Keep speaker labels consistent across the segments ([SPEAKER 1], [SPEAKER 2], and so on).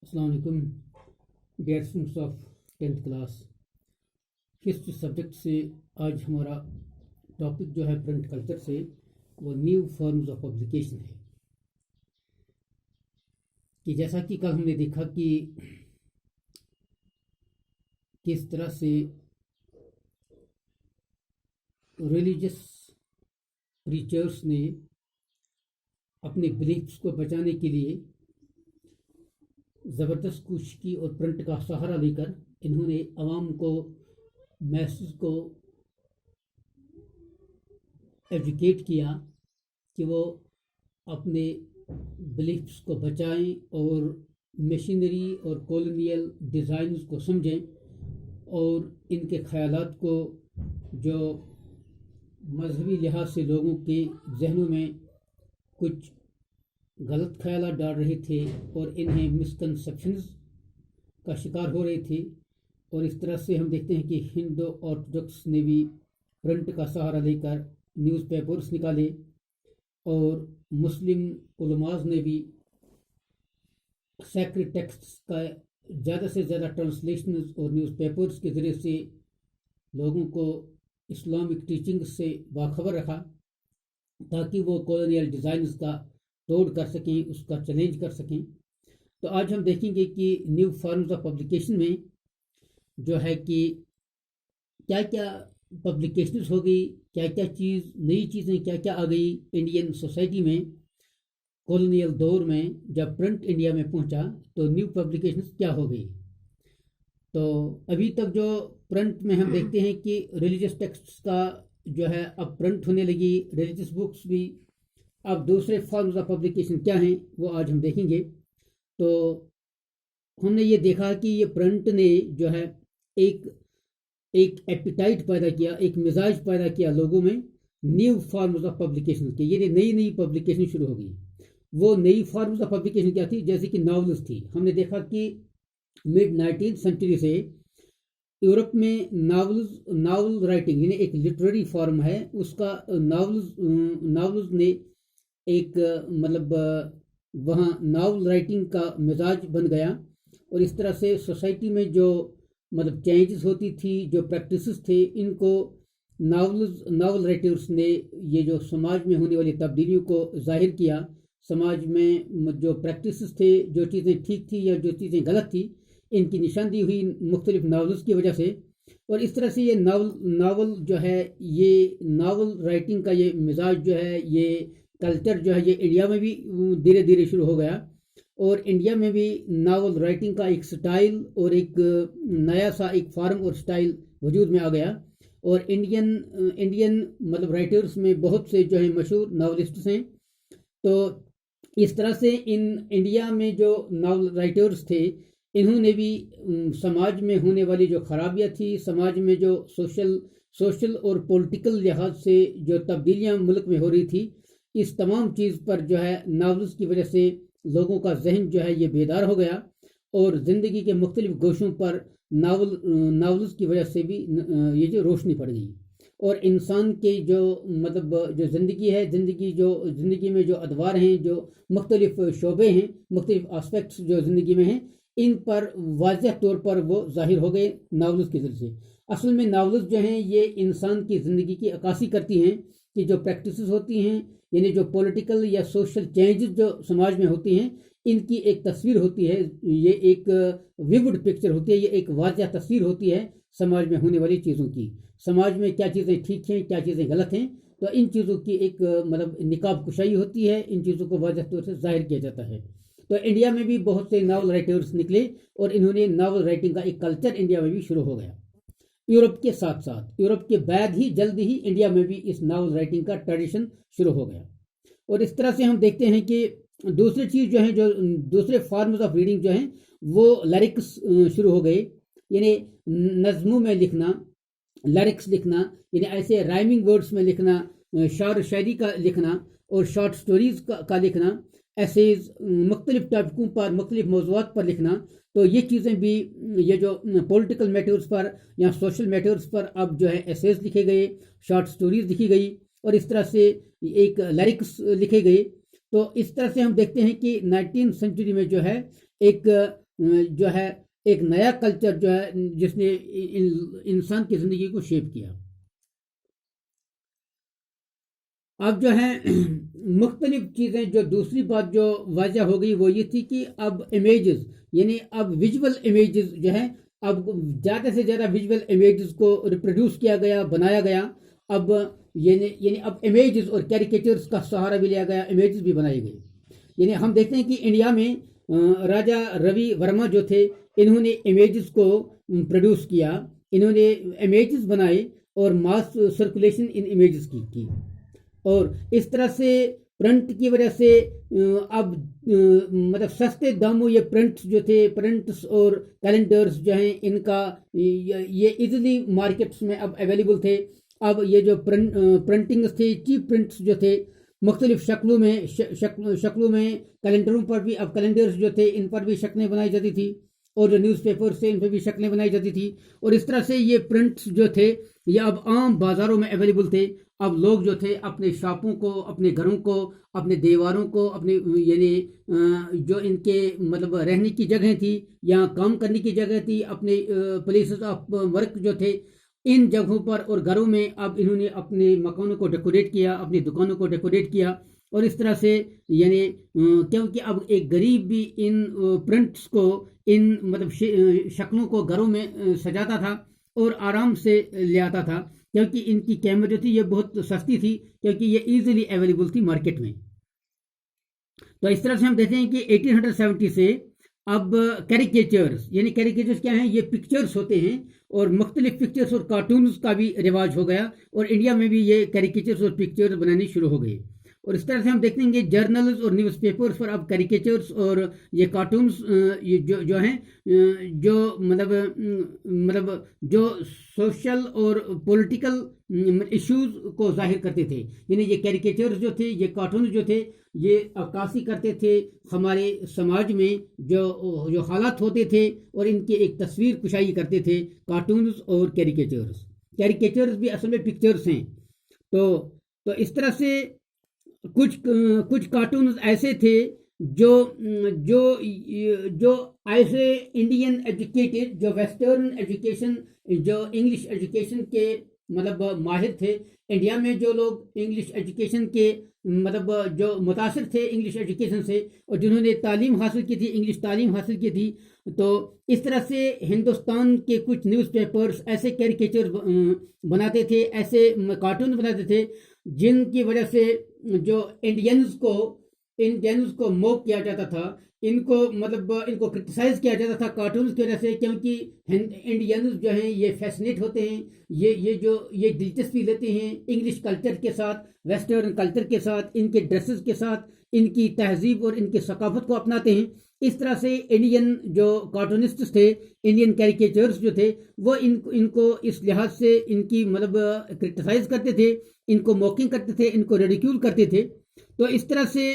[SPEAKER 1] السلام علیکم dear students of 10th class. History subject سے آج ہمارا ٹاپک جو ہے پرنٹ کلچر سے وہ نیو فارمز آف پبلیکیشن ہے. کہ جیسا کہ کل ہم نے دیکھا کہ کس طرح سے ریلیجس پریچرس نے اپنے بلیفس کو بچانے کے لیے زبردست کوشش کی اور پرنٹ کا سہارا لے کر انہوں نے عوام کو میسج کو ایجوکیٹ کیا کہ وہ اپنے بلیفس کو بچائیں اور مشینری اور کولونیل ڈیزائنز کو سمجھیں اور ان کے خیالات کو جو مذہبی لحاظ سے لوگوں کے ذہنوں میں کچھ غلط خیالات ڈال رہے تھے اور انہیں مسکنسیپشنز کا شکار ہو رہے تھے. اور اس طرح سے ہم دیکھتے ہیں کہ ہندو آرتھوڈکس نے بھی پرنٹ کا سہارا لے کر نیوز پیپرز نکالے اور مسلم علماء نے بھی سیکرڈ ٹیکسٹس کا زیادہ سے زیادہ ٹرانسلیشنز اور نیوز پیپرز کے ذریعے سے لوگوں کو اسلامک ٹیچنگ سے باخبر رکھا تاکہ وہ کولونیل ڈیزائنز کا توڑ کر سکیں، اس کا چیلنج کر سکیں. تو آج ہم دیکھیں گے کہ نیو فارمز آف پبلیکیشن میں جو ہے کہ کیا کیا پبلیکیشنز ہو گئی، کیا کیا نئی چیزیں کیا کیا آ گئی انڈین سوسائٹی میں. کولونیل دور میں جب پرنٹ انڈیا میں پہنچا تو نیو پبلیکیشنز کیا ہو گئی. تو ابھی تک جو پرنٹ میں ہم دیکھتے ہیں کہ ریلیجس ٹیکسٹس کا جو ہے اب پرنٹ ہونے لگی، ریلیجس بکس بھی. اب دوسرے فارمز آف پبلیکیشن کیا ہیں وہ آج ہم دیکھیں گے. تو ہم نے یہ دیکھا کہ یہ پرنٹ نے جو ہے ایک ایپیٹائٹ پیدا کیا، ایک مزاج پیدا کیا لوگوں میں نیو فارمز آف پبلیکیشن کے. یہ نئی پبلیکیشن شروع ہو گئی. وہ نئی فارمز آف پبلیکیشن کیا تھی؟ جیسے کہ ناولز تھی. ہم نے دیکھا کہ مڈ 19th سینچری سے یورپ میں ناول رائٹنگ یعنی ایک لٹریری فارم ہے، اس کا ناولز نے ایک وہاں ناول رائٹنگ کا مزاج بن گیا. اور اس طرح سے سوسائٹی میں جو چینجز ہوتی تھی، جو پریکٹسز تھے، ان کو ناول رائٹرس نے یہ جو سماج میں ہونے والی تبدیلیوں کو ظاہر کیا. سماج میں جو پریکٹسز تھے، جو چیزیں ٹھیک تھی یا جو چیزیں غلط تھی، ان کی نشاندہی ہوئی مختلف ناولز کی وجہ سے. اور اس طرح سے یہ ناول جو ہے، یہ ناول رائٹنگ کا یہ مزاج جو ہے، یہ کلچر جو ہے، یہ انڈیا میں بھی دھیرے دھیرے شروع ہو گیا. اور انڈیا میں بھی ناول رائٹنگ کا ایک سٹائل اور ایک نیا سا ایک فارم اور سٹائل وجود میں آ گیا. اور انڈین رائٹرز میں بہت سے جو ہیں مشہور ناولسٹس ہیں. تو اس طرح سے انڈیا میں جو ناول رائٹرز تھے، انہوں نے بھی سماج میں ہونے والی جو خرابیاں تھی، سماج میں جو سوشل اور پولیٹیکل لحاظ سے جو تبدیلیاں ملک میں ہو رہی تھی، اس تمام چیز پر جو ہے ناولز کی وجہ سے لوگوں کا ذہن جو ہے یہ بیدار ہو گیا. اور زندگی کے مختلف گوشوں پر ناولز کی وجہ سے بھی یہ جو روشنی پڑ گئی. اور انسان کے جو جو زندگی ہے، زندگی میں جو ادوار ہیں، جو مختلف شعبے ہیں، مختلف آسپیکٹس جو زندگی میں ہیں، ان پر واضح طور پر وہ ظاہر ہو گئے ناولز کے ذریعے سے. اصل میں ناولز جو ہیں یہ انسان کی زندگی کی عکاسی کرتی ہیں کہ جو پریکٹسز ہوتی ہیں، یعنی جو پولیٹیکل یا سوشل چینجز جو سماج میں ہوتی ہیں، ان کی ایک تصویر ہوتی ہے. یہ ایک ویوڈ پکچر ہوتی ہے، یہ ایک واضح تصویر ہوتی ہے سماج میں ہونے والی چیزوں کی. سماج میں کیا چیزیں ٹھیک ہیں، کیا چیزیں غلط ہیں. تو ان چیزوں کی ایک نقاب کشائی ہوتی ہے، ان چیزوں کو واضح طور سے ظاہر کیا جاتا ہے. تو انڈیا میں بھی بہت سے ناول رائٹرز نکلے اور انہوں نے ناول رائٹنگ کا ایک کلچر انڈیا میں بھی شروع ہو گیا. یورپ کے ساتھ ساتھ، یورپ کے بعد ہی جلد ہی انڈیا میں بھی اس ناول رائٹنگ کا ٹریڈیشن شروع ہو گیا. اور اس طرح سے ہم دیکھتے ہیں کہ دوسری چیز جو ہے، جو دوسرے فارمز آف ریڈنگ جو ہیں، وہ لیرکس شروع ہو گئے. یعنی نظموں میں لکھنا، لیرکس لکھنا، یعنی ایسے رائمنگ ورڈز میں لکھنا، شعر و شاعری کا لکھنا اور شارٹ سٹوریز کا لکھنا، ایسیز مختلف ٹاپکوں پر، مختلف موضوعات پر لکھنا. تو یہ چیزیں بھی، یہ جو پولیٹیکل میٹرز پر یا سوشل میٹرز پر اب جو ہے ایسیز لکھے گئے، شارٹ سٹوریز لکھی گئی اور اس طرح سے ایک لیرکس لکھے گئے. تو اس طرح سے ہم دیکھتے ہیں کہ 19th سینچری میں جو ہے ایک جو ہے ایک نیا کلچر جو ہے جس نے انسان کی زندگی کو شیپ کیا. اب جو ہے مختلف چیزیں، جو دوسری بات جو واضح ہو گئی وہ یہ تھی کہ اب امیجز، یعنی اب ویژول امیجز جو ہیں، اب زیادہ سے زیادہ ویژول امیجز کو ریپروڈیوس کیا گیا، بنایا گیا. اب یعنی اب امیجز اور کیریکیچرز کا سہارا بھی لیا گیا، امیجز بھی بنائے گئے. یعنی ہم دیکھتے ہیں کہ انڈیا میں راجا روی ورما جو تھے، انہوں نے امیجز کو پروڈیوس کیا، انہوں نے امیجز بنائے اور ماس سرکولیشن ان امیجز کی. اور اس طرح سے پرنٹ کی وجہ سے اب مطلب سستے داموں یہ پرنٹس جو تھے، پرنٹس اور کیلنڈرز جو ہیں، ان کا یہ ایزیلی مارکیٹس میں اب اویلیبل تھے. اب یہ جو پرنٹنگز تھے، چیپ پرنٹس جو تھے، مختلف شکلوں میں کیلنڈروں پر بھی، اب کیلنڈرز جو تھے ان پر بھی شکلیں بنائی جاتی تھی، اور جو نیوز پیپرز تھے ان پہ بھی شکلیں بنائی جاتی تھی. اور اس طرح سے یہ پرنٹس جو تھے یہ اب عام بازاروں میں اویلیبل تھے. اب لوگ جو تھے اپنے شاپوں کو، اپنے گھروں کو، اپنے دیواروں کو، اپنے یعنی جو ان کے مطلب رہنے کی جگہیں تھی یا کام کرنے کی جگہ تھی، اپنے پلیسز آف ورک جو تھے، ان جگہوں پر اور گھروں میں اب انہوں نے اپنے مکانوں کو ڈیکوریٹ کیا، اپنی دکانوں کو ڈیکوریٹ کیا. اور اس طرح سے یعنی کیونکہ اب ایک غریب بھی ان پرنٹس کو، ان مطلب شکلوں کو گھروں میں سجاتا تھا اور آرام سے لے آتا تھا، کیونکہ ان کی قیمت جو تھی یہ بہت سستی تھی، کیونکہ یہ ایزیلی اویلیبل تھی مارکیٹ میں. تو اس طرح سے ہم دیکھتے ہیں کہ 1870 سے اب کیریکیچرز، یعنی کیریکیچرز کیا ہیں؟ یہ پکچرز ہوتے ہیں، اور مختلف پکچرز اور کارٹونز کا بھی رواج ہو گیا، اور انڈیا میں بھی یہ کیریکیچرز اور پکچرز بنانی شروع ہو گئی. اور اس طرح سے ہم دیکھتے ہیں کہ جرنلز اور نیوز پیپرز پر اب کیریکیچرز اور یہ کارٹونز جو ہیں، جو مطلب جو سوشل اور پولیٹیکل ایشوز کو ظاہر کرتے تھے. یعنی یہ کیریکیچرز جو تھے، یہ کارٹونز جو تھے، یہ عکاسی کرتے تھے ہمارے سماج میں جو حالات ہوتے تھے، اور ان کی ایک تصویر کشائی کرتے تھے کارٹونز اور کیریکیچرز بھی اصل میں پکچرز ہیں. تو اس طرح سے کچھ کارٹونز ایسے تھے جو ایسے انڈین ایجوکیٹڈ، جو ویسٹرن ایجوکیشن، جو انگلش ایجوکیشن کے مطلب ماہر تھے، انڈیا میں جو لوگ انگلش ایجوکیشن کے مطلب جو متاثر تھے انگلش ایجوکیشن سے، اور جنہوں نے تعلیم حاصل کی تھی، انگلش تعلیم حاصل کی تھی، تو اس طرح سے ہندوستان کے کچھ نیوز پیپرز ایسے کیریکیچر بناتے تھے، ایسے کارٹون بناتے تھے، جن کی وجہ سے جو انڈینز کو موک کیا جاتا تھا، ان کو کرٹیسائز کیا جاتا تھا کارٹونز کی وجہ سے، کیونکہ انڈینز جو ہیں یہ فیسنیٹ ہوتے ہیں، یہ دلچسپی لیتے ہیں انگلش کلچر کے ساتھ، ویسٹرن کلچر کے ساتھ، ان کے ڈریسز کے ساتھ، ان کی تہذیب اور ان کی ثقافت کو اپناتے ہیں. اس طرح سے انڈین جو کارٹونسٹس تھے، انڈین کیریکیچرز جو تھے، وہ ان کو اس لحاظ سے ان کی کرٹیسائز کرتے تھے، ان کو موکنگ کرتے تھے، ان کو ریڈیکیول کرتے تھے. تو اس طرح سے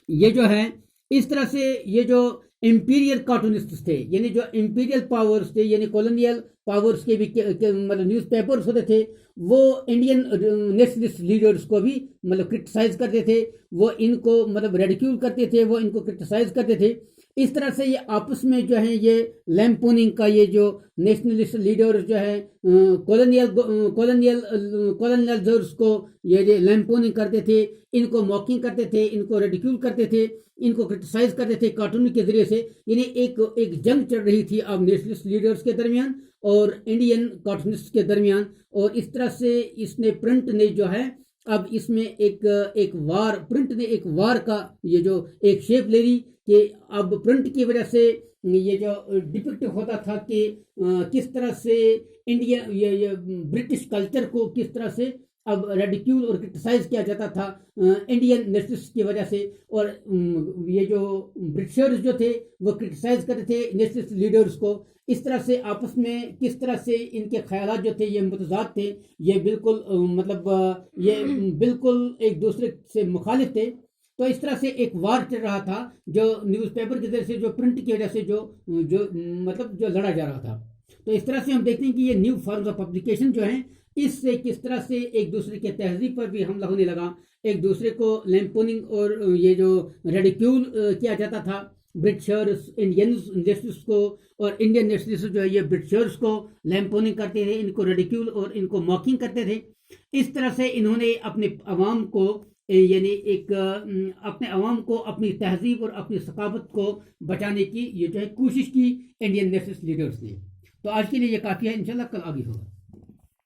[SPEAKER 1] یہ جو امپیریل کارٹونسٹس تھے، یعنی جو امپیریل پاورز تھے، یعنی کولونیل پاورز کے بھی نیوز پیپرز ہوتے تھے، وہ انڈین نیشنلسٹ لیڈرز کو بھی کرٹیسائز کرتے تھے، وہ ان کو ریڈیکیول کرتے تھے، وہ ان کو کرٹیسائز کرتے تھے. اس طرح سے یہ آپس میں جو ہے یہ لیمپوننگ کا، یہ جو نیشنلسٹ لیڈرز جو ہے کولونیلزرز کو یہ لیمپوننگ کرتے تھے، ان کو موکنگ کرتے تھے، ان کو ریڈیکیول کرتے تھے، ان کو کرٹیسائز کرتے تھے کارٹون کے ذریعے سے. یعنی ایک جنگ چل رہی تھی اب نیشنلسٹ لیڈرز کے درمیان اور انڈین کارٹونسٹ کے درمیان. اور اس طرح سے اس نے پرنٹ نے جو ہے اب اس میں پرنٹ نے ایک وار کا یہ جو ایک شیپ لے لی، کہ اب پرنٹ کی وجہ سے یہ جو ڈپکٹ ہوتا تھا کہ کس طرح سے انڈیا یہ برٹش کلچر کو کس طرح سے اب ریڈیکیول اور کرٹیسائز کیا جاتا تھا انڈین نیشنلسٹ کی وجہ سے. اور یہ جو برٹشرز جو تھے وہ کرٹیسائز کرتے تھے نیشنلسٹ لیڈرز کو. اس طرح سے آپس میں کس طرح سے ان کے خیالات جو تھے یہ متضاد تھے، یہ بالکل ایک دوسرے سے مخالف تھے. تو اس طرح سے ایک وار چل رہا تھا، جو نیوز پیپر کی وجہ سے، جو پرنٹ کی وجہ سے جو لڑا جا رہا تھا. تو اس طرح سے ہم دیکھتے ہیں کہ یہ نیو فارمز آف پبلیکیشن جو ہیں، اس سے کس طرح سے ایک دوسرے کے تہذیب پر بھی حملہ ہونے لگا، ایک دوسرے کو لیمپوننگ اور یہ جو ریڈیکیول کیا جاتا تھا، برٹشرس انڈین نیشنلسٹ کو اور انڈین نیشنلسٹ جو ہے یہ برٹشرس کو لیمپوننگ کرتے تھے، ان کو ریڈیکیول اور ان کو ماکنگ کرتے تھے. اس طرح سے انہوں نے اپنے عوام کو یعنی اپنے عوام کو اپنی تہذیب اور اپنی ثقافت کو بچانے کی یہ جو ہے کوشش کی انڈین نیشنلسٹ لیڈرز نے. تو آج کے لیے یہ کافی ہے، انشاءاللہ کل آگے ہوگا.